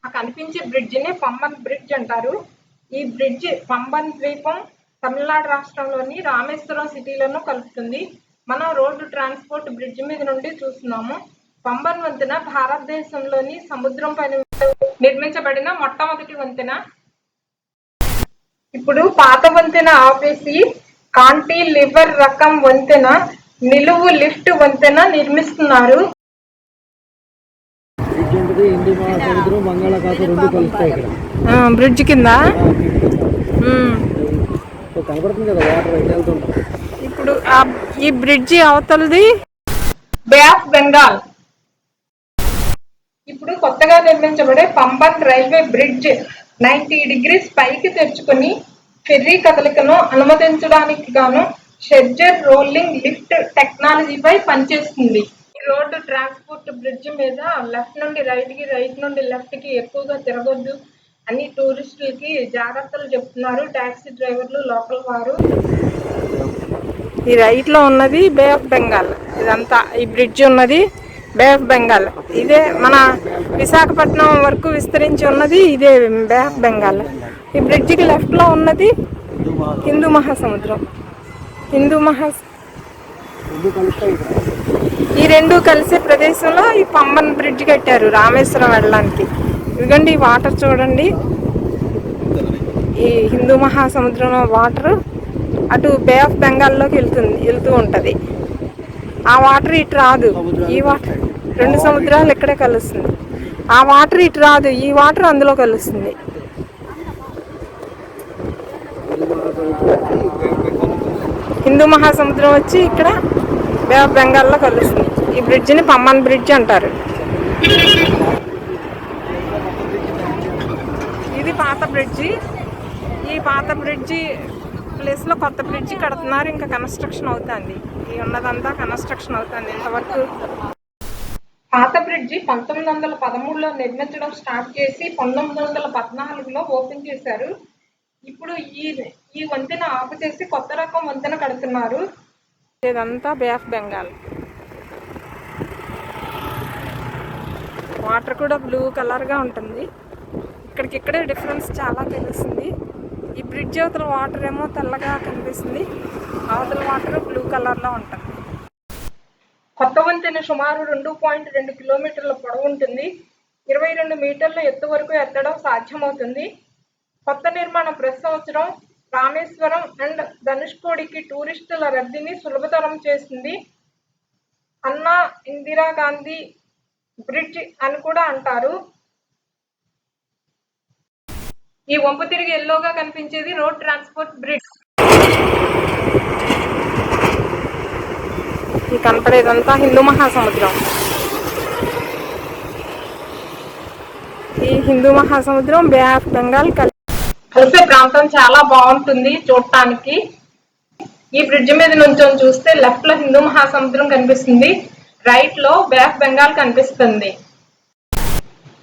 ఆ కనిపించే బ్రిడ్జ్ ని పంబన్ బ్రిడ్జ్ అంటారు. ఈ బ్రిడ్జ్ పంబన్ ద్వీపం తమిళనాడు రాష్ట్రంలోని రామేశ్వరం సిటీలను కలుపుతుంది. మనం రోడ్డు ట్రాన్స్పోర్ట్ బ్రిడ్జ్ మీద నుండి చూస్తున్నాము. పంబన్ వంతెన భారతదేశంలోని సముద్రం పైన నిర్మించబడిన మొట్టమొదటి వంతెన. ఇప్పుడు పాత వంతెన ఆపేసి కాంటిలివర్ రకం వంతెన, నిలువు లిఫ్ట్ వంతెన నిర్మిస్తున్నారు. బ్రిడ్జ్ కింద ఇప్పుడు ఈ బ్రిడ్జి అవతలది బే ఆఫ్ బెంగాల్. ఇప్పుడు కొత్తగా నిర్మించబడే పంబన్ రైల్వే బ్రిడ్జ్ 90 degrees పైకి తెరుచుకుని ఫెర్రీ కదలికను అనుమతించడానికి గాను షెడ్జర్ రోలింగ్ లిఫ్ట్ టెక్నాలజీపై పనిచేస్తుంది. ఈ రోడ్డు ట్రాన్స్పోర్ట్ బ్రిడ్జ్ మీద లెఫ్ట్ నుండి రైట్ కి, రైట్ నుండి లెఫ్ట్ కి ఎక్కువగా తిరగొద్దు అని టూరిస్టులకి జాగ్రత్తలు చెప్తున్నారు టాక్సీ డ్రైవర్లు, లోకల్ వారు. ఈ రైట్ లో ఉన్నది బే ఆఫ్ బెంగాల్. ఇదంతా ఈ బ్రిడ్జ్ ఉన్నది బే ఆఫ్ బెంగాల్. ఇదే మన విశాఖపట్నం వరకు విస్తరించి ఉన్నది ఇదే బే ఆఫ్ బెంగాల్. ఈ బ్రిడ్జికి లెఫ్ట్ లో ఉన్నది హిందూ మహాసముద్రం. ఈ రెండు కలిసే ప్రదేశంలో ఈ పంబన్ బ్రిడ్జ్ కట్టారు రామేశ్వరం వెళ్ళడానికి. ఇదిగోండి ఈ వాటర్ చూడండి, ఈ హిందూ మహాసముద్రం వాటర్ అటు బే ఆఫ్ బెంగాల్లోకి వెళ్తూ ఉంటుంది. ఆ వాటర్ ఇటు రాదు. ఈ వాటర్ రెండు సముద్రాలు ఇక్కడే కలుస్తుంది. ఆ వాటర్ ఇటు రాదు, ఈ వాటర్ అందులో కలుస్తుంది. హిందూ మహాసముద్రం వచ్చి ఇక్కడ బే ఆఫ్ బెంగాల్లో కలుస్తుంది. ఈ బ్రిడ్జిని పంబన్ బ్రిడ్జ్ అంటారు. ఇది పాత బ్రిడ్జి. ఈ పాత బ్రిడ్జి ప్లేస్ లో కొత్త బ్రిడ్జి కడుతున్నారు. ఇంకా కన్స్ట్రక్షన్ అవుతుంది. ఈ ఉన్నదంతా కన్స్ట్రక్షన్ అవుతుంది. ఇంతవరకు పాత బ్రిడ్జి 1913లో నిర్మించడం స్టార్ట్ చేసి 1914లో ఓపెన్ చేశారు. ఇప్పుడు ఈ వంతెన ఆపు చేసి కొత్త రకం వంతెన కడుతున్నారు. ఇదంతా బే ఆఫ్ బెంగాల్. వాటర్ కూడా బ్లూ కలర్ గా ఉంటుంది. ఇక్కడికిక్కడే డిఫరెన్స్ చాలా తెలుస్తుంది. ఈ బ్రిడ్జ్ అవతల వాటర్ ఏమో తెల్లగా కనిపిస్తుంది, అవతల వాటర్ బ్లూ కలర్ లో ఉంటుంది. కొత్త వంతెన సుమారు 2.2 కిలోమీటర్ల పొడవు ఉంటుంది. 22 మీటర్ల ఎత్తు వరకు ఎత్తడం సాధ్యమవుతుంది. కొత్త నిర్మాణం ప్రతి సంవత్సరం రామేశ్వరం అండ్ ధనుష్కోడికి టూరిస్టుల రద్దీని సులభతరం చేస్తుంది. అన్నా ఇందిరాగాంధీ బ్రిడ్జ్ అని కూడా అంటారు. ఈ వంపు తిరిగి ఎల్లోగా కనిపించేది రోడ్ ట్రాన్స్పోర్ట్ బ్రిడ్జ్. ఈ కనపడేదంతా హిందూ మహాసముద్రం. ఈ హిందూ మహాసముద్రం బే ఆఫ్ బెంగాల్ కలిసే ప్రాంతం చాలా బాగుంటుంది చూడటానికి. ఈ బ్రిడ్జ్ మీద నుంచి చూస్తే లెఫ్ట్ లో హిందూ మహాసముద్రం కనిపిస్తుంది, రైట్ లో బే ఆఫ్ బెంగాల్ కనిపిస్తుంది.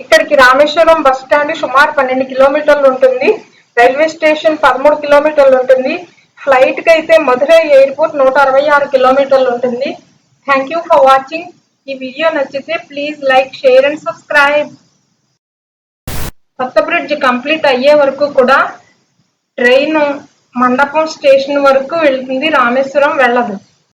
ఇక్కడికి రామేశ్వరం బస్ స్టాండ్ సుమారు 12 కిలోమీటర్లు ఉంటుంది. రైల్వే స్టేషన్ 13 కిలోమీటర్లు ఉంటుంది. ఫ్లైట్ కి అయితే మధురై ఎయిర్పోర్ట్ 166 కిలోమీటర్లు ఉంటుంది. Thank you for watching. ఈ వీడియో నచ్చితే please like, share and subscribe. కొత్త బ్రిడ్జ్ కంప్లీట్ అయ్యే వరకు కూడా ట్రైన్ మండపం స్టేషన్ వరకు వెళ్తుంది, రామేశ్వరం వెళ్ళదు.